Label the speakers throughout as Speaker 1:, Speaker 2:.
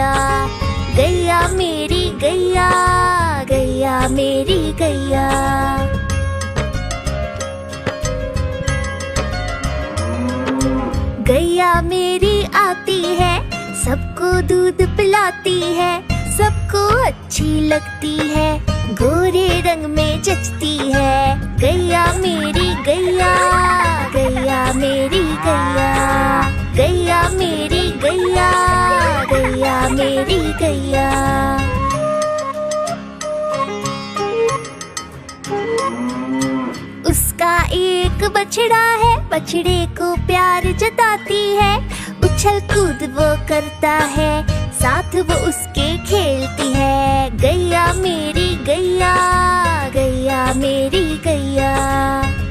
Speaker 1: गैया, गैया मेरी गैया, गैया मेरी गैया। गैया मेरी आती है, सबको दूध पिलाती है, सबको अच्छी लगती है, गोरे रंग में जचती है। गैया मेरी गैया, गैया मेरी गैया, गैया मेरी गैया, गैया मेरी गैया। उसका एक बछड़ा है, बछड़े को प्यार जताती है, उछल कूद वो करता है, साथ वो उसके खेलती है। गैया मेरी गैया, गैया मेरी गैया,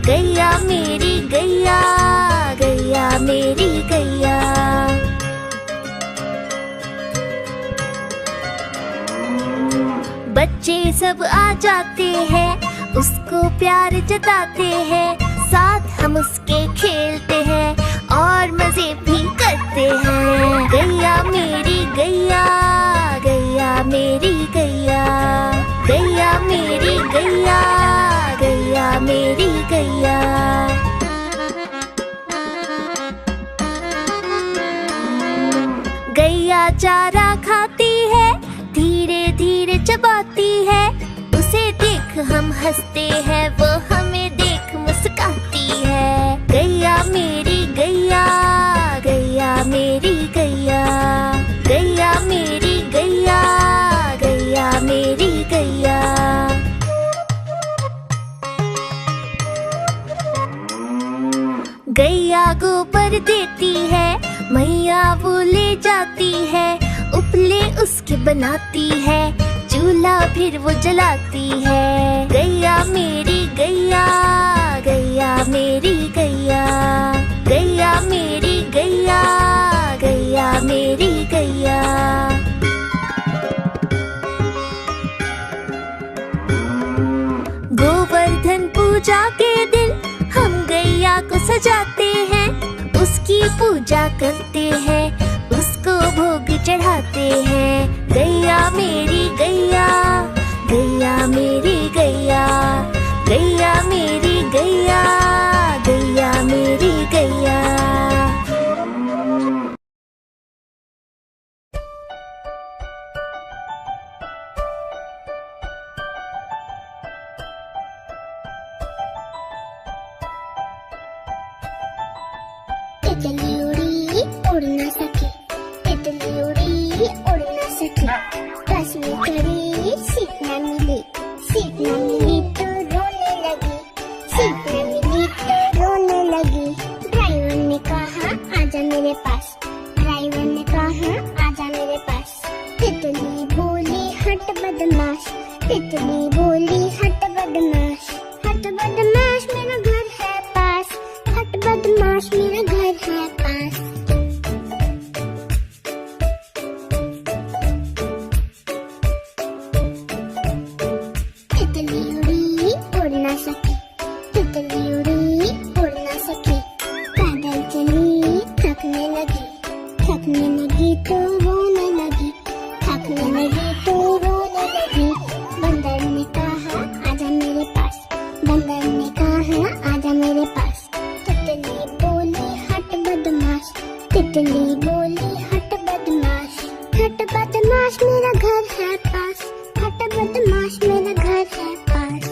Speaker 1: गैया मेरी गैया, गैया मेरी गैया। बच्चे सब आ जाते हैं, उसको प्यार जताते हैं, साथ हम उसके खेलते हैं और मजे भी करते हैं। गैया मेरी गैया, गैया मेरी गैया, गैया मेरी गैया, गैया मेरी गैया। गैया चारा खाती है, धीरे धीरे चबाती है, उसे देख हम हंसते हैं, वो हमें देख मुस्काती है। गैया मेरी गैया, गैया मेरी गैया, गैया मेरी गैया, गैया मेरी गैया। गैया गोबर देती है, मैया वो ले जाती है, उपले उसके बनाती है, चूल्हा फिर वो जलाती है। गैया मेरी गैया, गैया मेरी गैया, गैया मेरी गैया, गैया मेरी गैया। गोवर्धन पूजा के दिन हम गैया को सजाते हैं, उसकी पूजा करते हैं, उसको भोग चढ़ाते हैं। गैया मेरी गैया, गैया मेरी गैया, गैया मेरी गैया, गैया मेरी गैया।
Speaker 2: तितली उड़ी उड़ ना सकी, तितली उड़ी उड़ ना सकी, बस में चढ़ी सीट ना मिली, सीट ना मिली तो रोने लगी, सीट ना मिली तो रोने लगी। ड्राइवर ने कहा आजा मेरे पास, ड्राइवर ने कहा आजा मेरे पास। तितली बोली हट बदमाश, तितली बोली हट बदमाश, हट बदमाश मेरा घर है पास, हट बदमाश मेरा घर है पास। तितली उड़ी उड़ ना सकी, तितली उड़ी उड़ ना सकी, पैदल चली थकने लगी, थकने लगी तो रोने लगी, थकने लगी तो रोने लगी। बंदर ने कहा आजा मेरे पास, बंदर ने कहा आजा मेरे पास। तितली बोली हट बदमाश, तितली बोली हट बदमाश, हट बदमाश मेरा घर है पास, हट बदमाश मेरा घर है पास।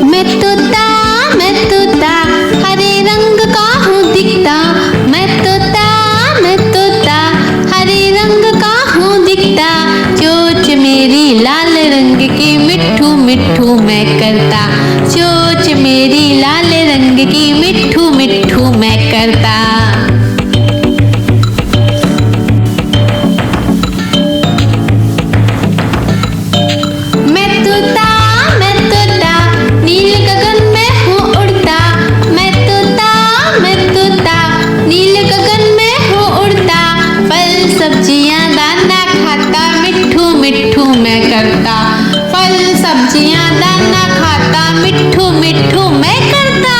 Speaker 3: मैं तो दाना खाता, मिट्ठू मिट्ठू मैं करता।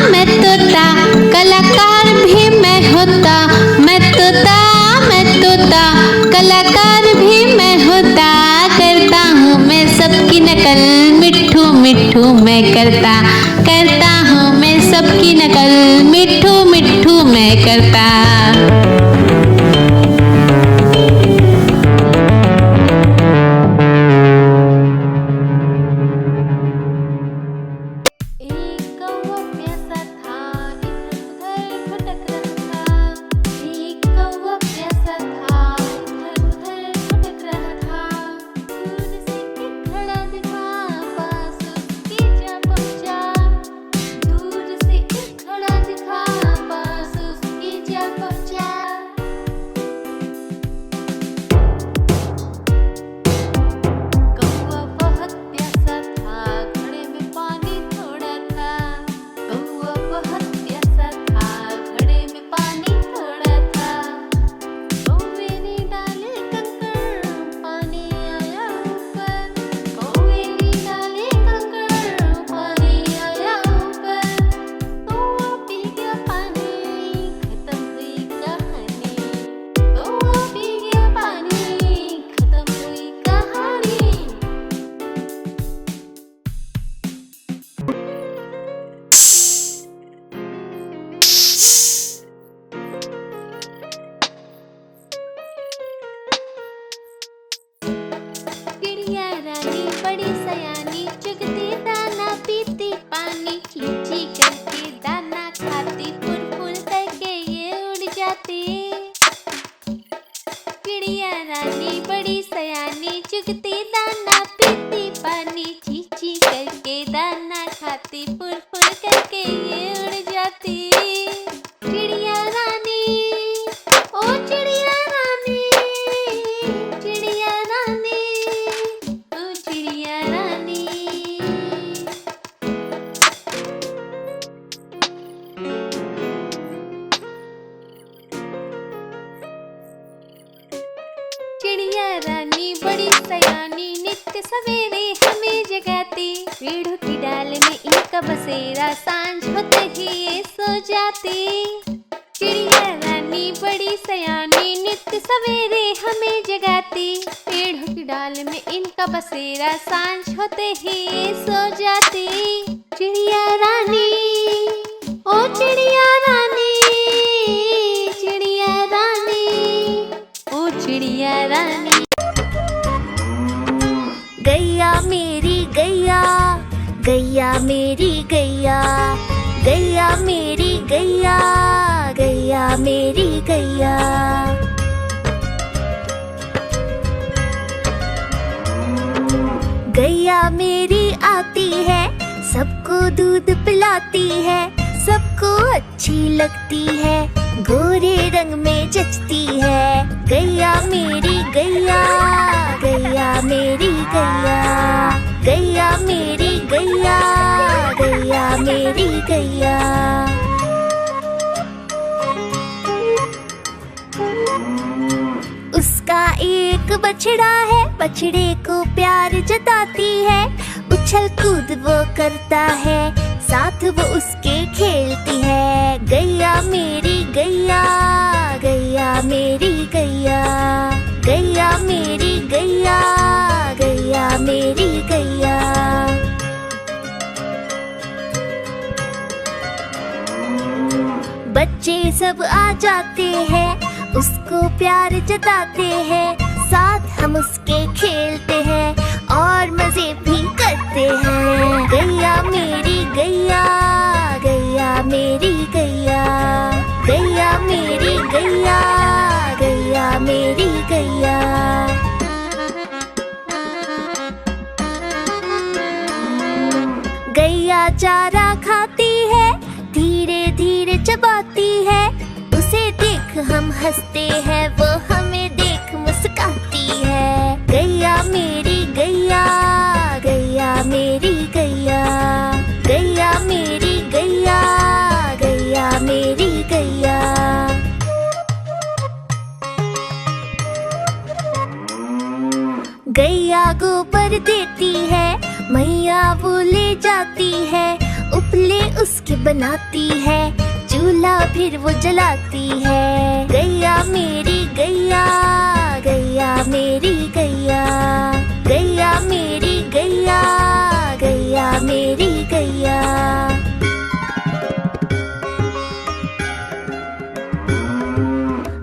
Speaker 3: मैं तोता कलाकार भी मैं होता। मैं तोता कलाकार भी मैं होता। करता हूँ मैं सबकी नकल, मिट्ठू मिट्ठू मैं करता। करता हूँ मैं सबकी नकल, मिट्ठू मिट्ठू मैं करता। बड़ी सयानी चुगती दाना पीती पानी, चींची करके दाना खाती, फुल फुल करके ये उड़ जाती। चिड़िया रानी बड़ी सयानी चुगती दाना पीती पानी, चींची करके दाना खाती, फुल फुल करके ये उड़ जाती। चिड़िया रानी ओ चिड़िया रानी, चिड़िया रानी ओ चिड़िया रानी। चिड़िया रानी बड़ी सयानी नित्य सवेरे हमें जगाती, पेड़ों की डाल में इनका बसेरा, सांझ होते ही ये सो जाती। चिड़िया रानी बड़ी सयानी नित्य सवेरे हमें जगाती, पेड़ों की डाल में इनका बसेरा, सांझ होते ही ये सो जाती। चिड़िया रानी ओ चिड़िया रानी, चिड़िया रानी ओ चिड़िया रानी।
Speaker 1: गैया मेरी गैया, गैया मेरी गैया, गैया मेरी गैया, गैया मेरी गैया। गैया मेरी आती है, सबको दूध पिलाती है, सबको अच्छी लगती है, गोरे रंग में जचती है। गैया मेरी गैया, गैया मेरी गैया, गैया मेरी गैया, गैया मेरी गैया। उसका एक बछड़ा है, बछड़े को प्यार जताती है, उछल कूद वो करता है, साथ वो उसके खेलती है। गैया मेरी गैया, गैया मेरी गैया, गैया मेरी गैया, गैया मेरी गैया। बच्चे सब आ जाते हैं, उसको प्यार जताते हैं, साथ हम उसके खेलते हैं और मजे भी करते हैं। गैया मेरी गैया, गैया मेरी गैया, गैया मेरी गैया, गैया मेरी गैया। गैया चारा खाती है, धीरे धीरे चबाती है, उसे देख हम हंसते हैं, वो हमें देख मुस्काती है। गैया मेरी गैया, गैया मेरी गैया, गैया जाती है, उपले उसके बनाती है, चूल्हा फिर वो जलाती है। गैया मेरी गैया, गैया मेरी गैया, गैया मेरी गैया, गैया मेरी गैया।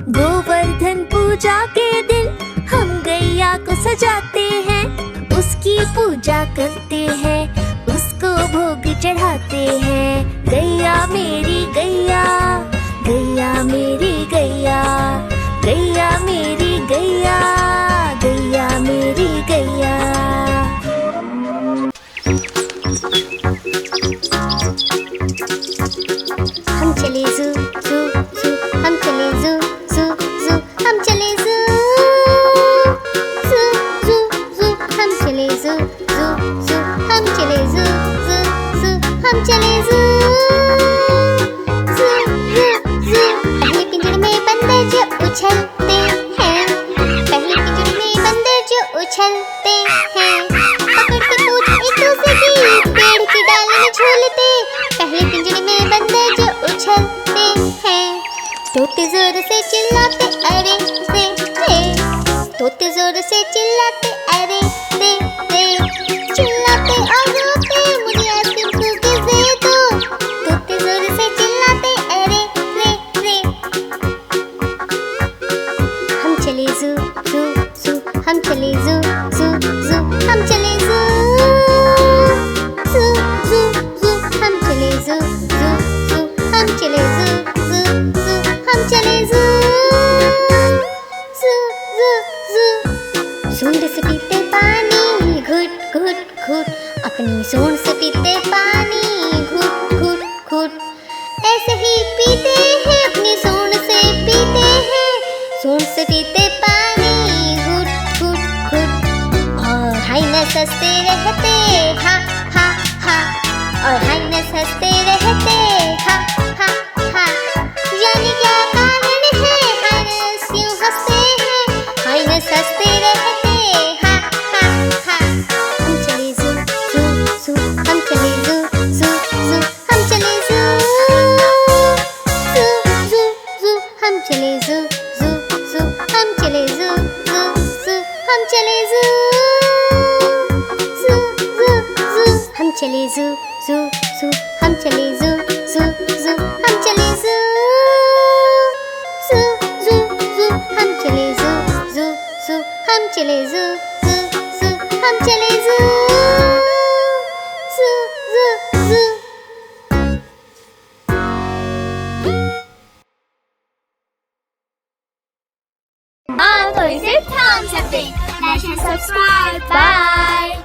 Speaker 1: गोवर्धन पूजा के दिन हम गैया को सजाते हैं, उसकी पूजा करते हैं, उसको भोग चढ़ाते हैं। गैया मेरी गैया, गैया मेरी गैया, गैया मेरी गैया, गैया मेरी गैया।
Speaker 2: हम चले जू जू जू, हम चले जू जू जू, हम चले जू जू जू जू, हम चले जू जू जू, हम चले जू जू जू, हम चले जू जू जू जू। पहले पिंजरे में बंदर जो उछलते हैं, पहले पिंजरे में बंदर जो उछलते हैं, पकड़ के पूछ एक दूसरे की, पेड़ की डाल में झूलते। पहले पिंजरे में बंदर जो उछलते हैं, तोते जोर से चिल्लाते अरे रे रे, तोते जोर से चिल्लाते अरे रे रे, चिल्लाते और रोते मुझे आइसक्रीम कुकीज़ दे दो। तोते जोर से चिल्लाते अरे रे रे। हम चले जू जू जू, हम चले जू जू जू, हम चले जू जू जू जू, हम चले जू जू जू, हम चले जू जू जू, हम चले जू जू जू जू। सूंड से पीते पानी घुट घुट घुट, अपनी सूंड से पीते पानी घुट घुट घुट, ऐसे ही पीते हैं अपनी सूंड से पीते हैं, सूंड से पीते पानी घुट घुट घुट। और हाइनस हंसते रहते हा हा हा, और हाइनस हंसते रहते हा हा हा। जाने क्या कारण है हाइनस क्यों हंसते हैं, हाइनस हंसते रहते हा हा हा। हम चले जू जू जू, हम चले जू जू जू, हम चले जू जू जू जू, हम चले जू जू जू, हम चले जू जू जू, हम चले जू जू जू जू, हम चले जू जू जू, हम चले जू जू जू, हम चले जू जू जू जू, हम चले जू जू जू, हम चले जू जू जू, हम चले जू।